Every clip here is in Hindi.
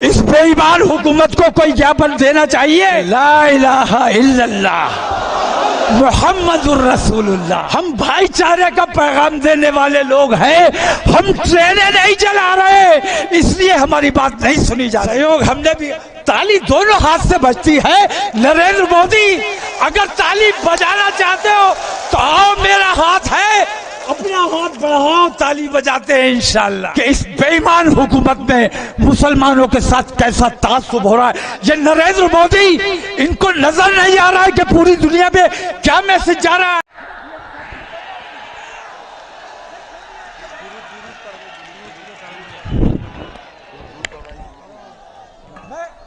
इस बेईमान हुकूमत को कोई ज्ञापन देना चाहिए। ला इलाहा इल्लल्लाह मुहम्मदुर रसूलुल्लाह। हम भाईचारे का पैगाम देने वाले लोग हैं। हम ट्रेनें नहीं चला रहे, इसलिए हमारी बात नहीं सुनी जा रही। हमने भी ताली दोनों हाथ से बजती है। नरेंद्र मोदी, अगर ताली बजाना चाहते हो तो आओ, मेरा हाथ है, अपना हाथ बढ़ाओ, ताली बजाते हैं इंशाअल्लाह। कि इस बेईमान हुकूमत में मुसलमानों के साथ कैसा तासुब हो रहा है। ये नरेंद्र मोदी, इनको नजर नहीं आ रहा है कि पूरी दुनिया में क्या मैसेज जा रहा है।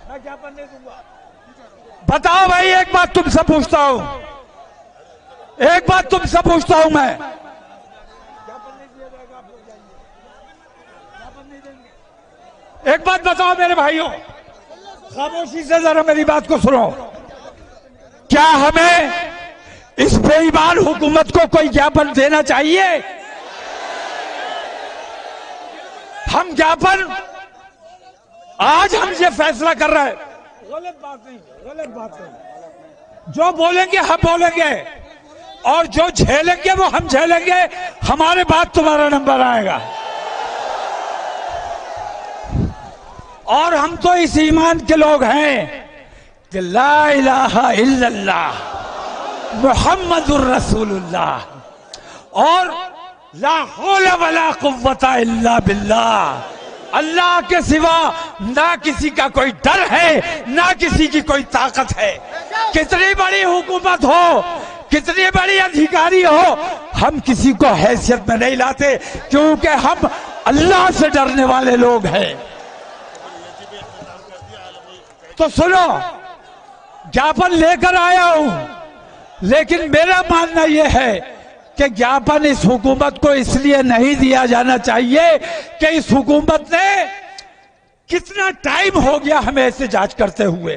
मैं ज्ञापन नहीं दूंगा। बताओ भाई, एक बात तुमसे पूछता हूं, एक बात तुमसे पूछता हूं मैं, एक बात बताओ मेरे भाइयों, खामोशी से जरा मेरी बात को सुनो। क्या हमें इस बेईमान हुकूमत को कोई ज्ञापन देना चाहिए? हम ज्ञापन, आज हम ये फैसला कर रहे हैं। गलत बात नहीं, गलत बात नहीं। जो बोलेंगे हम बोलेंगे और जो झेलेंगे वो हम झेलेंगे। हमारे बाद तुम्हारा नंबर आएगा। और हम तो इस ईमान के लोग हैं कि ला इलाहा इल्लल्लाह मुहम्मदुर रसूलुल्लाह और ला हौला वला कुव्वता इल्ला बिल्लाह। अल्लाह के सिवा ना किसी का कोई डर है, ना किसी की कोई ताकत है। कितनी बड़ी हुकूमत हो, कितनी बड़ी अधिकारी हो, हम किसी को हैसियत में नहीं लाते, क्योंकि हम अल्लाह से डरने वाले लोग हैं। तो सुनो, ज्ञापन लेकर आया हूं, लेकिन मेरा मानना यह है कि ज्ञापन इस हुकूमत को इसलिए नहीं दिया जाना चाहिए कि इस हुकूमत ने कितना टाइम हो गया हमें ऐसे जांच करते हुए।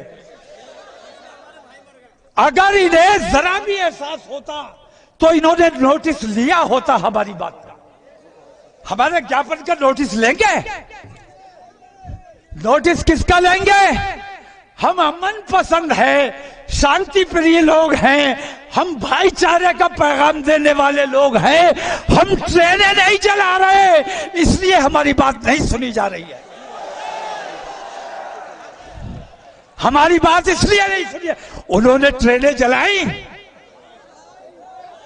अगर इन्हें जरा भी एहसास होता तो इन्होंने नोटिस लिया होता हमारी बात का। हमारे ज्ञापन का नोटिस लेंगे? नोटिस किसका लेंगे? हम अमन पसंद है, शांति प्रिय लोग हैं, हम भाईचारे का पैगाम देने वाले लोग हैं। हम ट्रेनें नहीं चला रहे, इसलिए हमारी बात नहीं सुनी जा रही है। हमारी बात इसलिए नहीं सुनी है। उन्होंने ट्रेनें चलाई,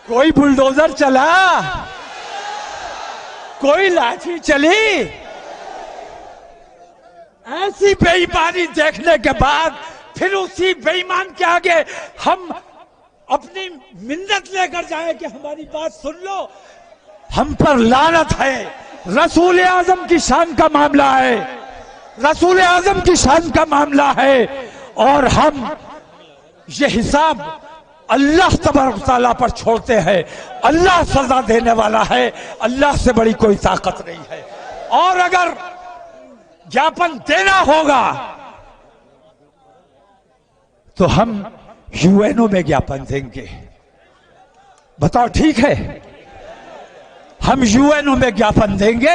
कोई बुलडोजर चला, कोई लाठी चली। ऐसी बेईमानी देखने के बाद फिर उसी बेईमान के आगे हम अपनी मिन्नत लेकर जाए कि हमारी बात सुन लो, हम पर लानत है। रसूल आजम की शान का मामला है, रसूल आजम की शान का मामला है, और हम ये हिसाब अल्लाह तबारक तआला पर छोड़ते हैं। अल्लाह सजा देने वाला है, अल्लाह से बड़ी कोई ताकत नहीं है। और अगर ज्ञापन देना होगा तो हम यूएनओ में ज्ञापन देंगे। बताओ ठीक है? हम यूएनओ में ज्ञापन देंगे,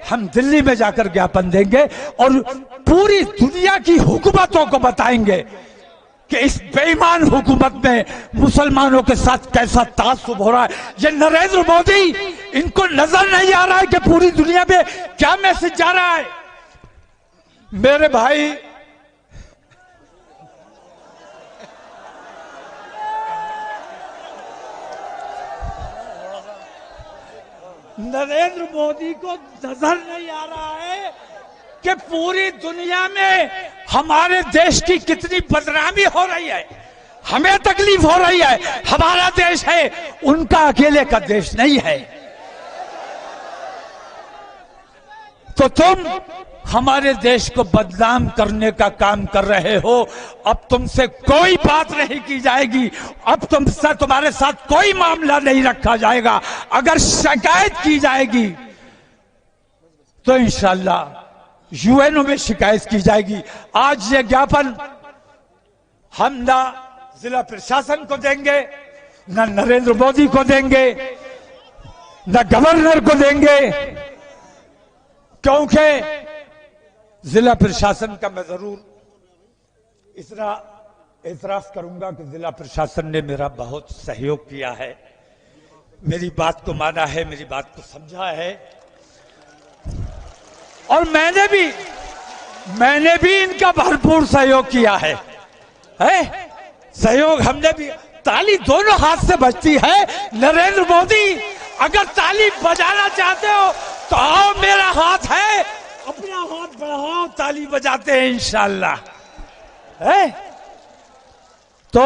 हम दिल्ली में जाकर ज्ञापन देंगे और पूरी दुनिया की हुकूमतों को बताएंगे कि इस बेईमान हुकूमत में मुसलमानों के साथ कैसा तासुब हो रहा है। ये नरेंद्र मोदी, इनको नजर नहीं आ रहा है कि पूरी दुनिया में क्या मैसेज जा रहा है। मेरे भाई, नरेंद्र मोदी को नजर नहीं आ रहा है कि पूरी दुनिया में हमारे देश की कितनी बदनामी हो रही है। हमें तकलीफ हो रही है। हमारा देश है, उनका अकेले का देश नहीं है। तो तुम हमारे देश को बदनाम करने का काम कर रहे हो। अब तुमसे कोई बात नहीं की जाएगी, अब तुमसे, तुम्हारे साथ कोई मामला नहीं रखा जाएगा। अगर शिकायत की जाएगी तो इंशाअल्लाह यूएनओ में शिकायत की जाएगी। आज ये ज्ञापन हम ना जिला प्रशासन को देंगे, ना नरेंद्र मोदी को देंगे, ना गवर्नर को देंगे, क्योंकि जिला प्रशासन का मैं जरूर इतना एतराफ करूंगा कि जिला प्रशासन ने मेरा बहुत सहयोग किया है, मेरी बात को माना है, मेरी बात को समझा है। और मैंने भी इनका भरपूर सहयोग किया है, सहयोग हमने भी। ताली दोनों हाथ से बजती है। नरेंद्र मोदी, अगर ताली बजाना चाहते हो तो आओ, मेरा हाथ है, अपना हाथ बढ़ाओ, ताली बजाते हैं इंशाअल्लाह। तो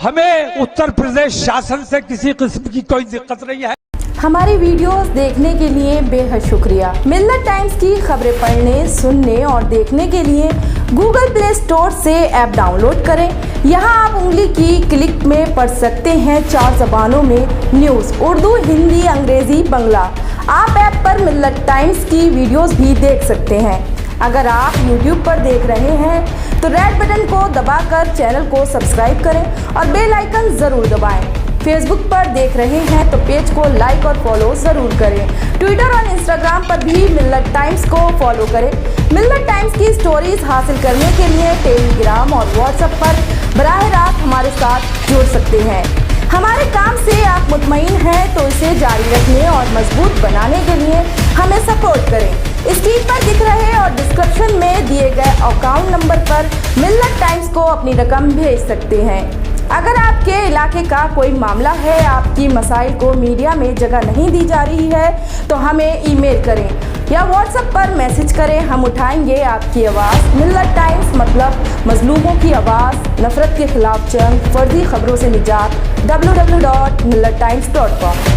हमें उत्तर प्रदेश शासन से किसी किस्म की कोई दिक्कत नहीं है। हमारी वीडियोस देखने के लिए बेहद शुक्रिया। मिल्लत टाइम्स की खबरें पढ़ने, सुनने और देखने के लिए गूगल प्ले स्टोर से ऐप डाउनलोड करें। यहां आप उंगली की क्लिक में पढ़ सकते हैं 4 जबानों में न्यूज़, उर्दू, हिंदी, अंग्रेजी, बांग्ला। आप ऐप पर मिल्लत टाइम्स की वीडियोस भी देख सकते हैं। अगर आप YouTube पर देख रहे हैं तो रेड बटन को दबाकर चैनल को सब्सक्राइब करें और बेल आइकन जरूर दबाएं। फेसबुक पर देख रहे हैं तो पेज को लाइक और फॉलो जरूर करें। ट्विटर और इंस्टाग्राम पर भी मिल्लत टाइम्स को फॉलो करें। मिल्लत टाइम्स की स्टोरीज हासिल करने के लिए टेलीग्राम और व्हाट्सएप पर बराह रास्त हमारे साथ जुड़ सकते हैं। हमारे काम से आप मुतमईन हैं तो इसे जारी रखने और मजबूत बनाने के लिए हमें सपोर्ट करें। स्क्रीन पर दिख रहे और डिस्क्रिप्शन में दिए गए अकाउंट नंबर पर मिल्लत टाइम्स को अपनी रकम भेज सकते हैं। अगर आपके इलाके का कोई मामला है, आपकी मसाइल को मीडिया में जगह नहीं दी जा रही है तो हमें ईमेल करें या व्हाट्सएप पर मैसेज करें, हम उठाएंगे आपकी आवाज़। मिल्लत टाइम्स मतलब मजलूमों की आवाज़, नफरत के खिलाफ जंग, फर्जी खबरों से निजात। www.millattimes.com